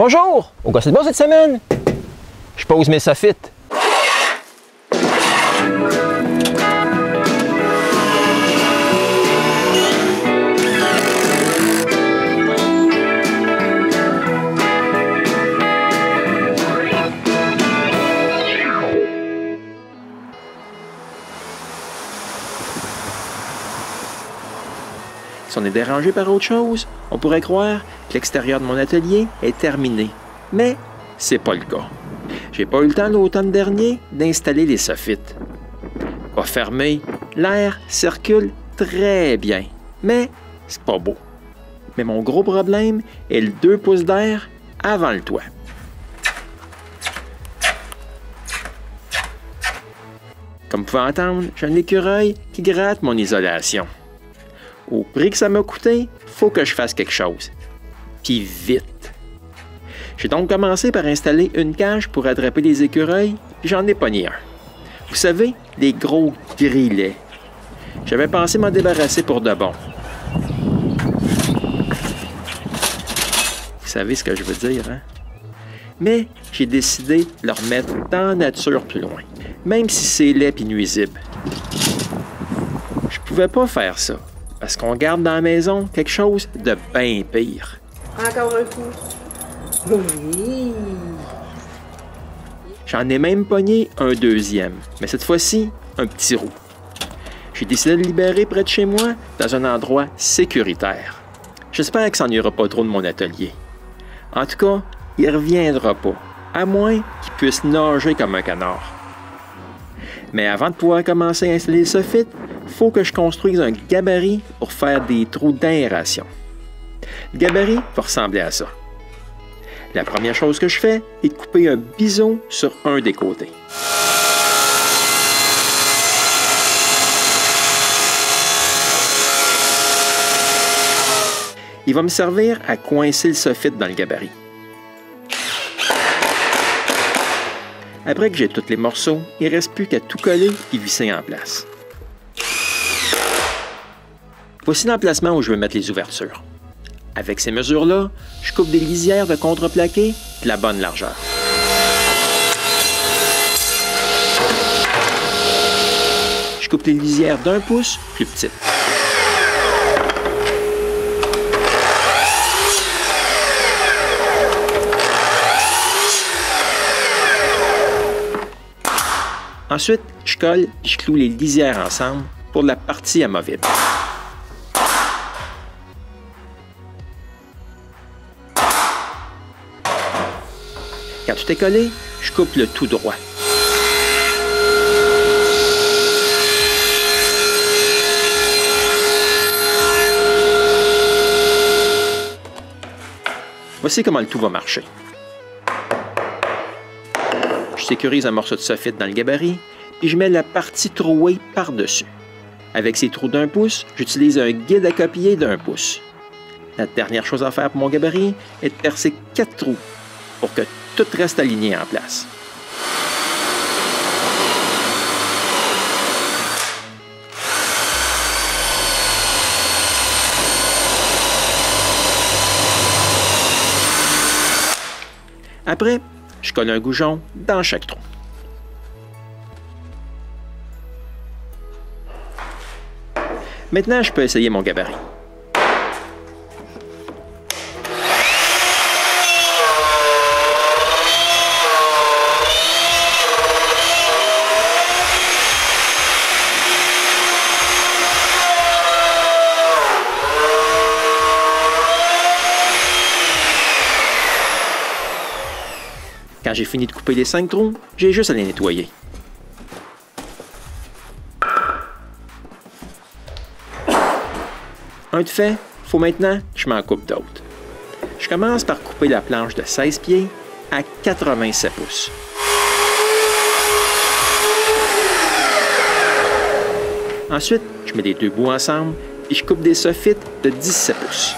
Bonjour! Au Gosse de Bois cette semaine, je pose mes soffites. Si on est dérangé par autre chose, on pourrait croire que l'extérieur de mon atelier est terminé. Mais c'est pas le cas. J'ai pas eu le temps l'automne dernier d'installer les soffites. Pas fermé, l'air circule très bien, mais c'est pas beau. Mais mon gros problème est le 2 pouces d'air avant le toit. Comme vous pouvez entendre, j'ai un écureuil qui gratte mon isolation. Au prix que ça m'a coûté, faut que je fasse quelque chose. Puis vite. J'ai donc commencé par installer une cage pour attraper les écureuils, puis j'en ai pogné un. Vous savez, les gros grillets. J'avais pensé m'en débarrasser pour de bon. Vous savez ce que je veux dire, hein? Mais j'ai décidé de le remettre dans la nature plus loin, même si c'est laid et nuisible. Je pouvais pas faire ça. Parce qu'on garde dans la maison quelque chose de bien pire. Encore un coup. Oui. J'en ai même pogné un deuxième, mais cette fois-ci, un petit roux. J'ai décidé de le libérer près de chez moi, dans un endroit sécuritaire. J'espère que ça n'ira pas trop de mon atelier. En tout cas, il ne reviendra pas, à moins qu'il puisse nager comme un canard. Mais avant de pouvoir commencer à installer le soffit, il faut que je construise un gabarit pour faire des trous d'aération. Le gabarit va ressembler à ça. La première chose que je fais est de couper un biseau sur un des côtés. Il va me servir à coincer le soffit dans le gabarit. Après que j'ai tous les morceaux, il ne reste plus qu'à tout coller et visser en place. Voici l'emplacement où je vais mettre les ouvertures. Avec ces mesures-là, je coupe des lisières de contreplaqué de la bonne largeur. Je coupe les lisières d'1 pouce plus petites. Ensuite, je colle et je cloue les lisières ensemble pour la partie amovible. Quand tout est collé, je coupe le tout droit. Voici comment le tout va marcher. Je sécurise un morceau de soffit dans le gabarit et je mets la partie trouée par-dessus. Avec ces trous d'1 pouce, j'utilise un guide à copier d'1 pouce. La dernière chose à faire pour mon gabarit est de percer 4 trous pour que tout reste aligné en place. Après, je colle un goujon dans chaque trou. Maintenant, je peux essayer mon gabarit. Quand j'ai fini de couper les 5 trous, j'ai juste à les nettoyer. Un de fait, il faut maintenant que je m'en coupe d'autres. Je commence par couper la planche de 16 pieds à 87 pouces. Ensuite, je mets les deux bouts ensemble et je coupe des soffites de 17 pouces.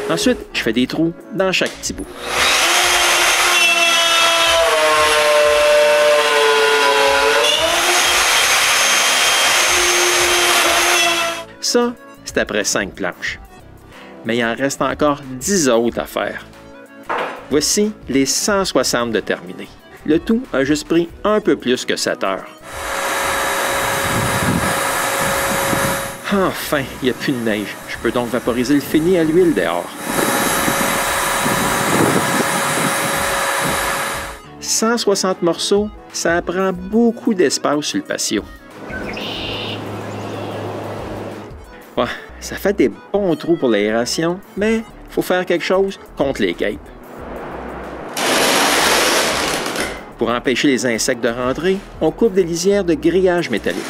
Ensuite, je fais des trous dans chaque petit bout. Ça, c'est après 5 planches. Mais il en reste encore 10 autres à faire. Voici les 160 de terminés. Le tout a juste pris un peu plus que 7 heures. Enfin, il n'y a plus de neige. Je peux donc vaporiser le fini à l'huile dehors. 160 morceaux, ça prend beaucoup d'espace sur le patio. Ouais, ça fait des bons trous pour l'aération, mais il faut faire quelque chose contre les guêpes. Pour empêcher les insectes de rentrer, on coupe des lisières de grillage métallique.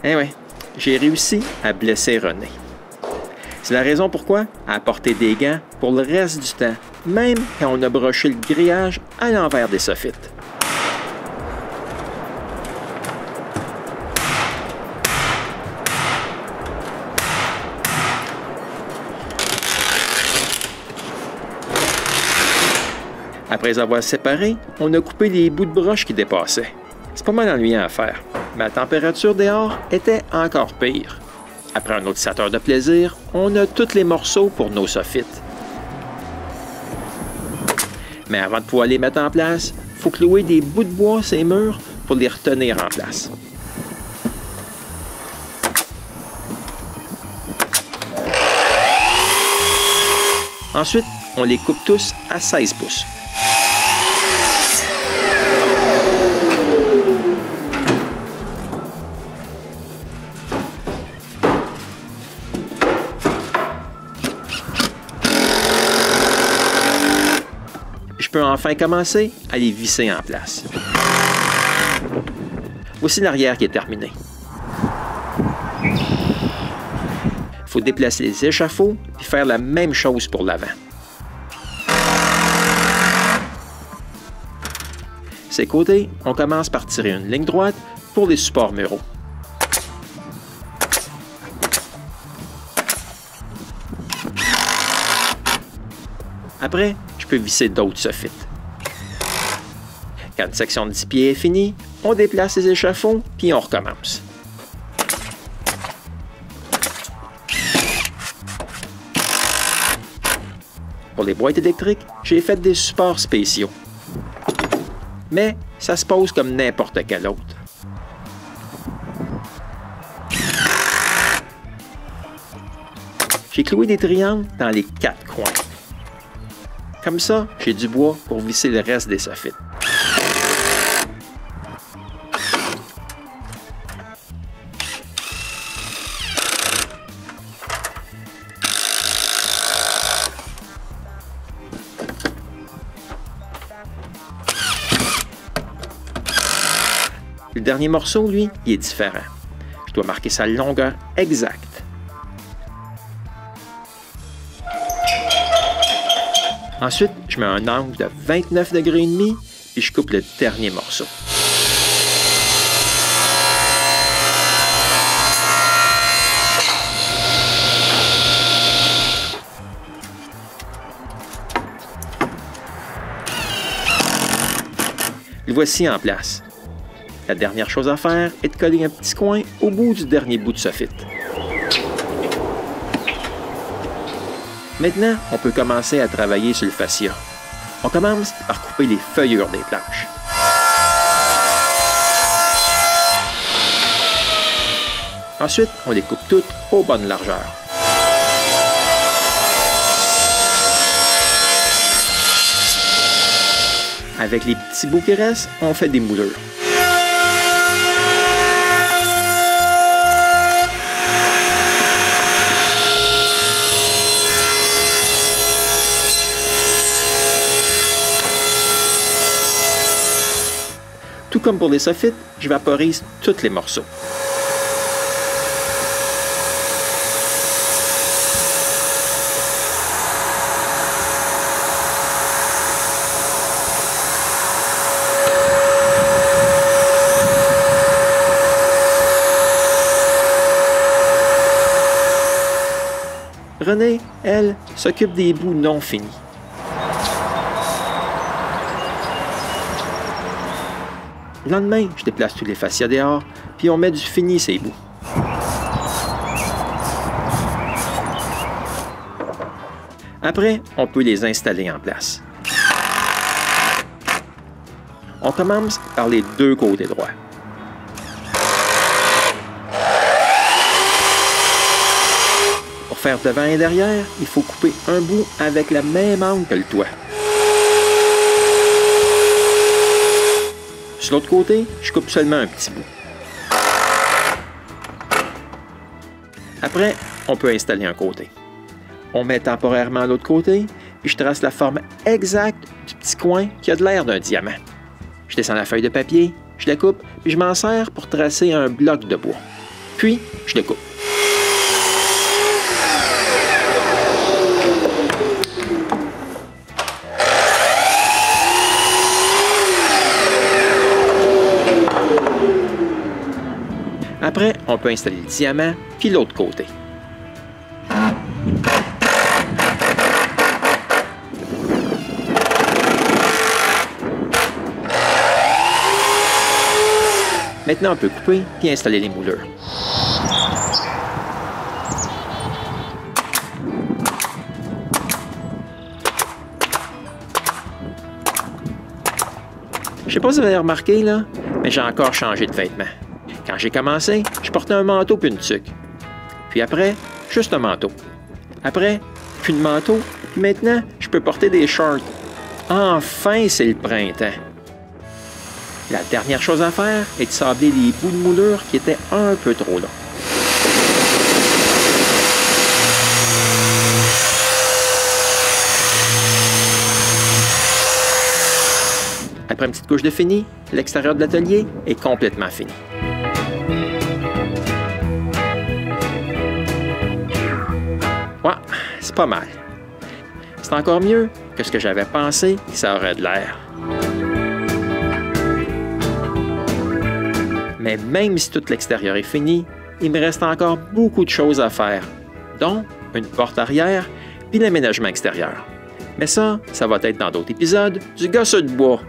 Eh ouais, j'ai réussi à blesser René. C'est la raison pourquoi elle a porté des gants pour le reste du temps, même quand on a broché le grillage à l'envers des soffites. Après les avoir séparés, on a coupé les bouts de broche qui dépassaient. C'est pas mal ennuyant à faire, mais la température dehors était encore pire. Après un autre 7 heures de plaisir, on a tous les morceaux pour nos soffites. Mais avant de pouvoir les mettre en place, il faut clouer des bouts de bois sur les murs pour les retenir en place. Ensuite, on les coupe tous à 16 pouces. Je peux enfin commencer à les visser en place. Voici l'arrière qui est terminé. Il faut déplacer les échafauds et faire la même chose pour l'avant. Ces côtés, on commence par tirer une ligne droite pour les supports muraux. Après, je peux visser d'autres soffites. Quand une section de 10 pieds est finie, on déplace les échafauds puis on recommence. Pour les boîtes électriques, j'ai fait des supports spéciaux. Mais ça se pose comme n'importe quel autre. J'ai cloué des triangles dans les 4 coins. Comme ça, j'ai du bois pour visser le reste des soffites. Le dernier morceau, lui, il est différent. Je dois marquer sa longueur exacte. Ensuite, je mets un angle de 29 degrés et demi et je coupe le dernier morceau. Le voici en place. La dernière chose à faire est de coller un petit coin au bout du dernier bout de soffit. Maintenant, on peut commencer à travailler sur le fascia. On commence par couper les feuillures des planches. Ensuite, on les coupe toutes aux bonnes largeurs. Avec les petits bouts qui restent, on fait des moulures. Tout comme pour les soffites, je vaporise tous les morceaux. Renée, elle, s'occupe des bouts non finis. Le lendemain, je déplace tous les fascias dehors, puis on met du fini ces bouts. Après, on peut les installer en place. On commence par les deux côtés droits. Pour faire devant et derrière, il faut couper un bout avec la même angle que le toit. Sur l'autre côté, je coupe seulement un petit bout. Après, on peut installer un côté. On met temporairement l'autre côté, puis je trace la forme exacte du petit coin qui a de l'air d'un diamant. Je descends la feuille de papier, je la coupe, puis je m'en sers pour tracer un bloc de bois. Puis, je le coupe. Après, on peut installer le diamant, puis l'autre côté. Maintenant, on peut couper puis installer les moulures. Je sais pas si vous avez remarqué, là, mais j'ai encore changé de vêtements. Quand j'ai commencé, je portais un manteau puis une tuque. Puis après, juste un manteau. Après, plus de manteau. Puis maintenant, je peux porter des shorts. Enfin, c'est le printemps. La dernière chose à faire est de sabler les bouts de moulure qui étaient un peu trop longs. Après une petite couche de fini, l'extérieur de l'atelier est complètement fini. Ouais, c'est pas mal. C'est encore mieux que ce que j'avais pensé que ça aurait de l'air. Mais même si tout l'extérieur est fini, il me reste encore beaucoup de choses à faire, dont une porte arrière puis l'aménagement extérieur. Mais ça va être dans d'autres épisodes du Gosseux de bois.